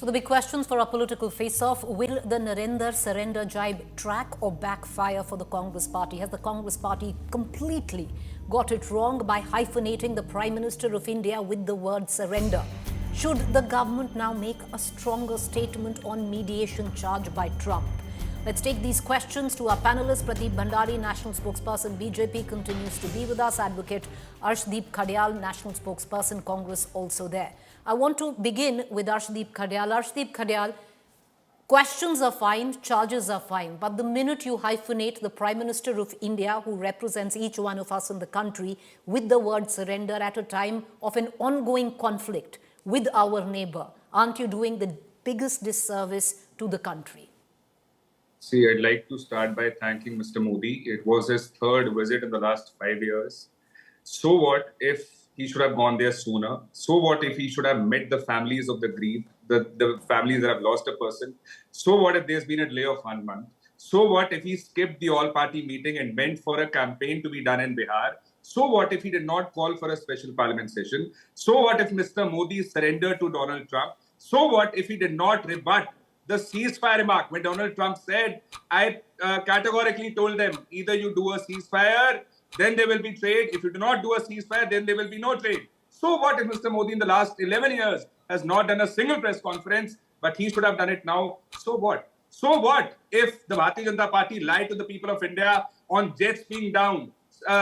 So the big questions for our political face-off: will the Narender Surrender Jibe track or backfire for the Congress party? Has the Congress party completely got it wrong by hyphenating the Prime Minister of India with the word surrender? Should the government now make a stronger statement on mediation charge by Trump? Let's take these questions to our panelists. Pradeep Bhandari, National Spokesperson, BJP, continues to be with us. Advocate Arshdeep Khadial, National Spokesperson, Congress, also there. I want to begin with Arshdeep Khadial. Arshdeep Khadial, questions are fine, charges are fine, but the minute you hyphenate the Prime Minister of India, who represents each one of us in the country, with the word surrender at a time of an ongoing conflict with our neighbor, aren't you doing the biggest disservice to the country? See, I'd like to start by thanking Mr. Modi. It was his third visit in the last 5 years. So what if he should have gone there sooner? So what if he should have met the families of the grieved, the families that have lost a person? So what if there's been a delay of 1 month? So what if he skipped the all-party meeting and went for a campaign to be done in Bihar? So what if he did not call for a special parliament session? So what if Mr. Modi surrendered to Donald Trump? So what if he did not rebut the ceasefire remark when Donald Trump said, I categorically told them, either you do a ceasefire, then there will be trade. If you do not do a ceasefire, then there will be no trade. So what if Mr. Modi in the last 11 years has not done a single press conference, but he should have done it now? So what? So what if the Bharatiya Janata Party lied to the people of India on jets being down?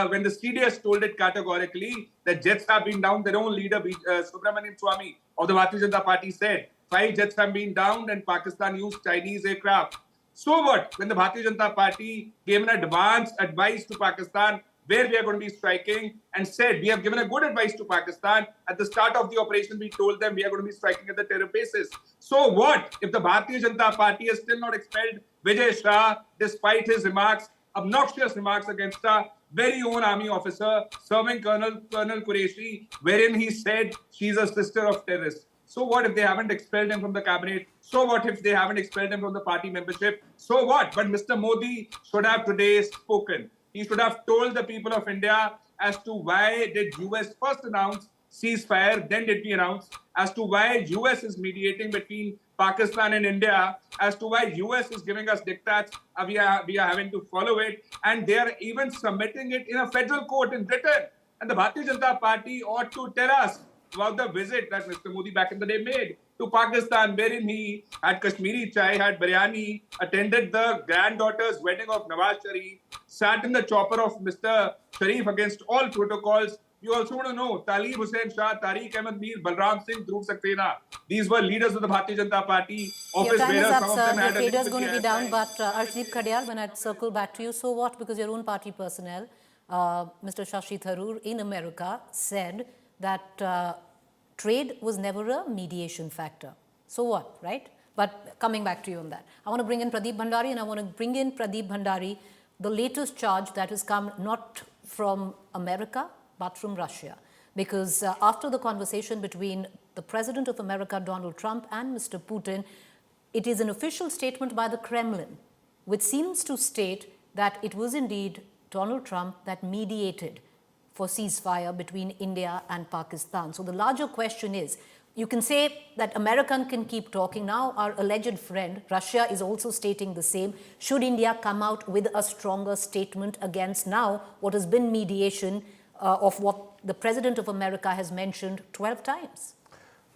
When the CDS told it categorically that jets have been down, their own leader, Subramanian Swamy of the Bharatiya Janata Party, said 5 jets have been downed and Pakistan used Chinese aircraft. So what when the Bharatiya Janata Party gave an advance advice to Pakistan where we are going to be striking and said we have given a good advice to Pakistan. At the start of the operation, we told them we are going to be striking at the terror bases. So what if the Bharatiya Janata Party has still not expelled Vijay Shah despite his remarks, obnoxious remarks against our very own army officer serving Colonel Qureshi, wherein he said she's a sister of terrorists? So what if they haven't expelled him from the cabinet? So what if they haven't expelled him from the party membership? So what? But Mr. Modi should have today spoken. He should have told the people of India as to why did US first announce ceasefire, then did we announce, as to why US is mediating between Pakistan and India, as to why US is giving us diktats, we are having to follow it, and they are even submitting it in a federal court in Britain. And the Bharatiya Janata Party ought to tell us about the visit that Mr. Modi back in the day made to Pakistan, wherein he had Kashmiri chai, had biryani, attended the granddaughter's wedding of Nawaz Sharif, sat in the chopper of Mr. Sharif against all protocols. You also want to know Talib Hussain Shah, Tariq Ahmed Mir, Balram Singh, Dhruv Saxena. These were leaders of the Bharatiya Janata Party. Your time is up, sir. Your fader is going to be down. But Arshdeep Khadial, when I circle back to you, so what? Because your own party personnel, Mr. Shashi Tharoor in America, said that trade was never a mediation factor. So what, right? But coming back to you on that, I want to bring in Pradeep Bhandari, and I want to bring in Pradeep Bhandari, the latest charge that has come not from America, but from Russia. Because after the conversation between the President of America, Donald Trump, and Mr. Putin, it is an official statement by the Kremlin, which seems to state that it was indeed Donald Trump that mediated for ceasefire between India and Pakistan. So the larger question is, you can say that America can keep talking. Now our alleged friend, Russia, is also stating the same. Should India come out with a stronger statement against now what has been mediation of what the President of America has mentioned 12 times?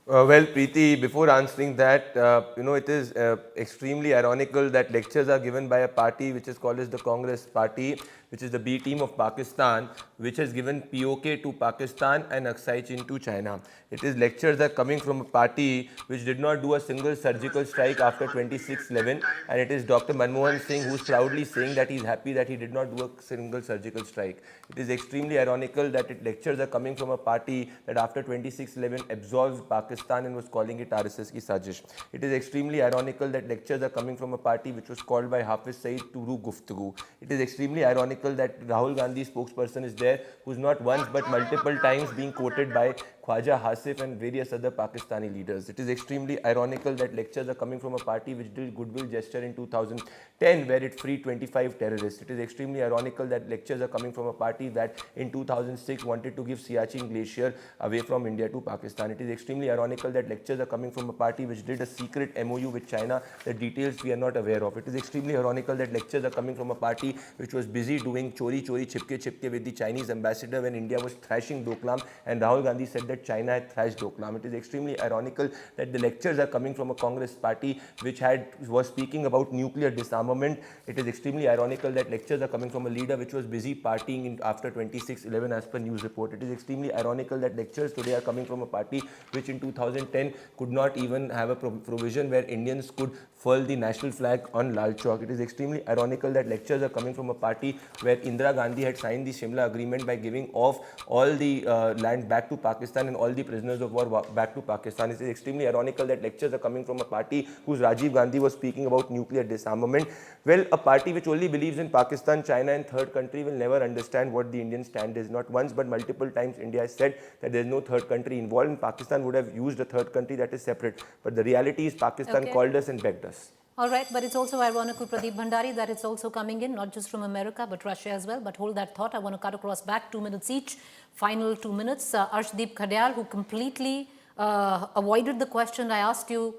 Well, Preeti, before answering that, it is extremely ironical that lectures are given by a party which is called as the Congress Party, which is the B team of Pakistan, which has given POK to Pakistan and accusations to China. It is lectures are coming from a party which did not do a single surgical strike after 26/11, and it is Dr. Manmohan Singh who is proudly saying that he is happy that he did not do a single surgical strike. It is extremely ironical that lectures are coming from a party that after 26/11 absolves Pakistan and was calling it RSS ki sajish. It is extremely ironical that lectures are coming from a party which was called by Hafiz Saeed Turu Guftagu. It is extremely ironical that Rahul Gandhi's spokesperson is there, who is not once but multiple times being quoted by Khwaja Hasif and various other Pakistani leaders. It is extremely ironical that lectures are coming from a party which did goodwill gesture in 2010 where it freed 25 terrorists. It is extremely ironical that lectures are coming from a party that in 2006 wanted to give Siachen Glacier away from India to Pakistan. It is extremely ironical that lectures are coming from a party which did a secret MOU with China, the details we are not aware of. It is extremely ironical that lectures are coming from a party which was busy doing chori chipke with the Chinese ambassador when India was thrashing Doklam, and Rahul Gandhi said that China had thrashed Doklam. It is extremely ironical that the lectures are coming from a Congress party which was speaking about nuclear disarmament. It is extremely ironical that lectures are coming from a leader which was busy partying after 26/11 as per news report. It is extremely ironical that lectures today are coming from a party which in 2010 could not even have a provision where Indians could furl the national flag on Lal Chowk. It is extremely ironical that lectures are coming from a party where Indira Gandhi had signed the Shimla agreement by giving off all the land back to Pakistan and all the prisoners of war back to Pakistan. It is extremely ironical that lectures are coming from a party whose Rajiv Gandhi was speaking about nuclear disarmament. Well, a party which only believes in Pakistan, China and third country will never understand what the Indian stand is. Not once but multiple times India has said that there is no third country involved, and Pakistan would have used a third country that is separate. But the reality is Pakistan called us and begged us. All right, but it's also ironical, Pradeep Bhandari, that it's also coming in, not just from America, but Russia as well. But hold that thought. I want to cut across back 2 minutes each. Final 2 minutes. Arshdeep Khadial, who completely avoided the question I asked you,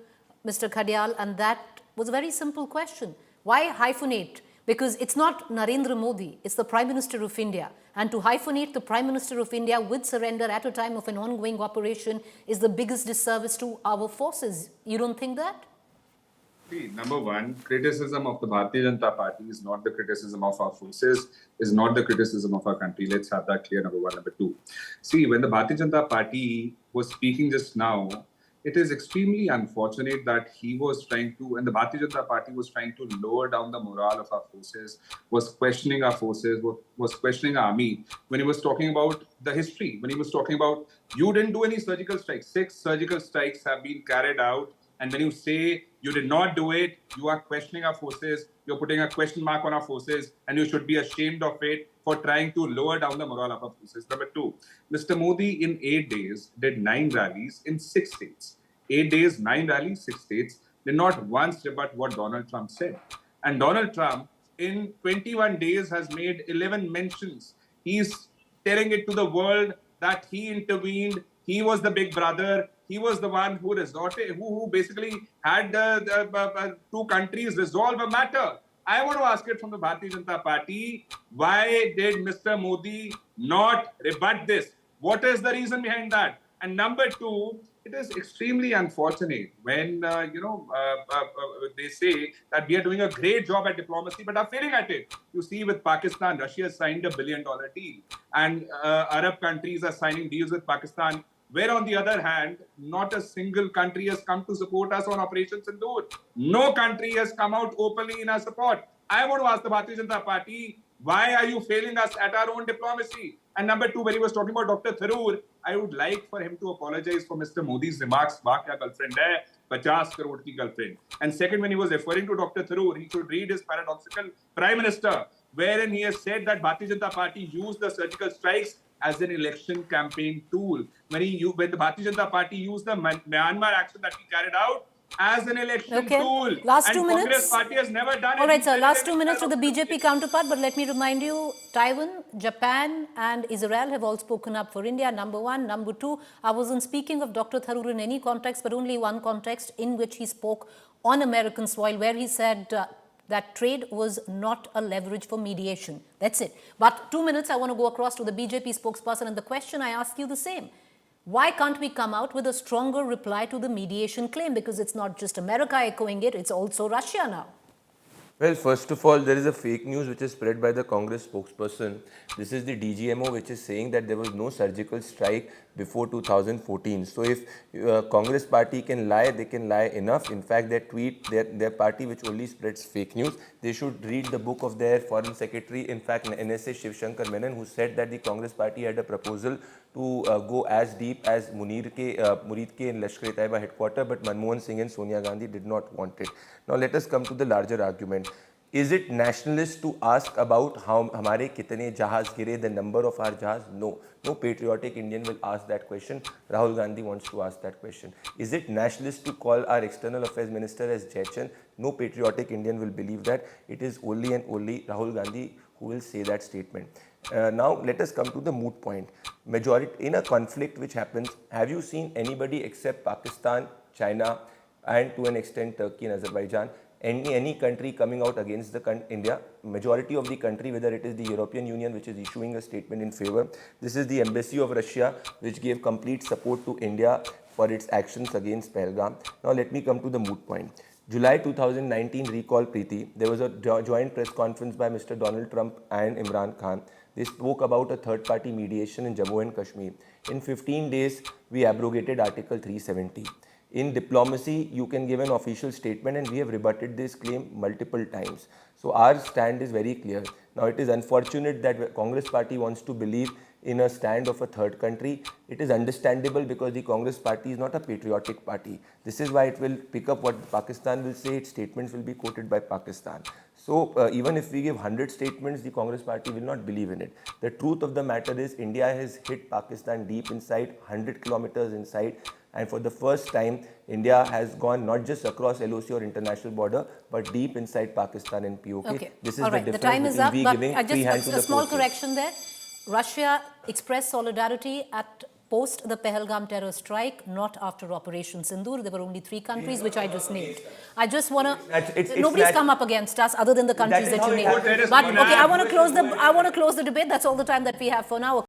Mr. Khadial, and that was a very simple question. Why hyphenate? Because it's not Narendra Modi, it's the Prime Minister of India. And to hyphenate the Prime Minister of India with surrender at a time of an ongoing operation is the biggest disservice to our forces. You don't think that? See, number one, criticism of the Bharatiya Janata Party is not the criticism of our forces, is not the criticism of our country. Let's have that clear, number one. Number two, see, when the Bharatiya Janata Party was speaking just now, it is extremely unfortunate that he was trying to, and the Bharatiya Janata Party was trying to lower down the morale of our forces, was questioning our forces, was questioning our army, when he was talking about the history, when he was talking about, you didn't do any surgical strikes. 6 surgical strikes have been carried out. And when you say you did not do it, you are questioning our forces, you're putting a question mark on our forces, and you should be ashamed of it for trying to lower down the morale of our forces. Number two, Mr. Modi in 8 days did 9 rallies in 6 states. 8 days, 9 rallies, 6 states, did not once rebut what Donald Trump said. And Donald Trump in 21 days has made 11 mentions. He's telling it to the world that he intervened, he was the big brother, he was the one who resorted, who basically had the 2 countries resolve a matter. I want to ask it from the Bharatiya Janata Party, why did Mr. Modi not rebut this? What is the reason behind that? And number two, it is extremely unfortunate when, they say that we are doing a great job at diplomacy, but are failing at it. You see, with Pakistan, Russia signed a $1 billion deal, and Arab countries are signing deals with Pakistan, where on the other hand, not a single country has come to support us on Operation Sindoor. No country has come out openly in our support. I want to ask the Bharatiya Janata Party, why are you failing us at our own diplomacy? And number two, when he was talking about Dr. Tharoor, I would like for him to apologize for Mr. Modi's remarks, "Wah kya girlfriend hai, 50 crore ki girlfriend." And second, when he was referring to Dr. Tharoor, he should read his paradoxical Prime Minister, wherein he has said that Bharatiya Janata Party used the surgical strikes as an election campaign tool. When the Bharatiya Janata Party used the Myanmar action that he carried out as an election tool. Last 2 and minutes. Congress Party has never done it. All right, sir. Last 2 minutes to the BJP counterpart, but let me remind you, Taiwan, Japan and Israel have all spoken up for India, number one. Number two, I wasn't speaking of Dr. Tharoor in any context, but only one context in which he spoke on American soil, where he said that trade was not a leverage for mediation. That's it. But 2 minutes, I want to go across to the BJP spokesperson, and the question I ask you the same. Why can't we come out with a stronger reply to the mediation claim? Because it's not just America echoing it, it's also Russia now. Well, first of all, there is a fake news which is spread by the Congress spokesperson. This is the DGMO which is saying that there was no surgical strike before 2014. So if Congress party can lie, they can lie enough. In fact, their party which only spreads fake news, they should read the book of their foreign secretary, in fact, NSA Shiv Shankar Menon, who said that the Congress party had a proposal to go as deep as Murid Ke in Lashkar-e-Taiba headquarters, but Manmohan Singh and Sonia Gandhi did not want it. Now let us come to the larger argument. Is it nationalist to ask about how हमारे कितने जहाज गिरे, the number of our जहाज? No. No patriotic Indian will ask that question. Rahul Gandhi wants to ask that question. Is it nationalist to call our external affairs minister as Jaichand? No patriotic Indian will believe that. It is only and only Rahul Gandhi who will say that statement. Now let us come to the moot point. Majority in a conflict which happens, have you seen anybody except Pakistan, China, and to an extent Turkey and Azerbaijan, any country coming out against the India? Majority of the country, whether it is the European Union which is issuing a statement in favor, this is the embassy of Russia which gave complete support to India for its actions against Pahalgam. Now let me come to the moot point. July 2019, recall Preeti, there was a joint press conference by Mr. Donald Trump and Imran Khan. They spoke about a third-party mediation in Jammu and Kashmir. In 15 days, we abrogated Article 370. In diplomacy, you can give an official statement, and we have rebutted this claim multiple times. So our stand is very clear. Now, it is unfortunate that Congress party wants to believe in a stand of a third country. It is understandable because the Congress party is not a patriotic party. This is why it will pick up what Pakistan will say. Its statements will be quoted by Pakistan. So even if we give 100 statements, the Congress party will not believe in it. The truth of the matter is India has hit Pakistan deep inside, 100 kilometers inside. And for the first time, India has gone not just across LOC or international border, but deep inside Pakistan and POK. Okay. This is all right. the The difference time is between up, we but giving I free hand just to a the small forces. correction there. Russia expressed solidarity at post the Pahalgam terror strike, not after Operation Sindoor. There were only 3 countries which I just named. I just want to. Nobody's come up against us other than the countries that you named. But okay, I want to close the debate. That's all the time that we have for now.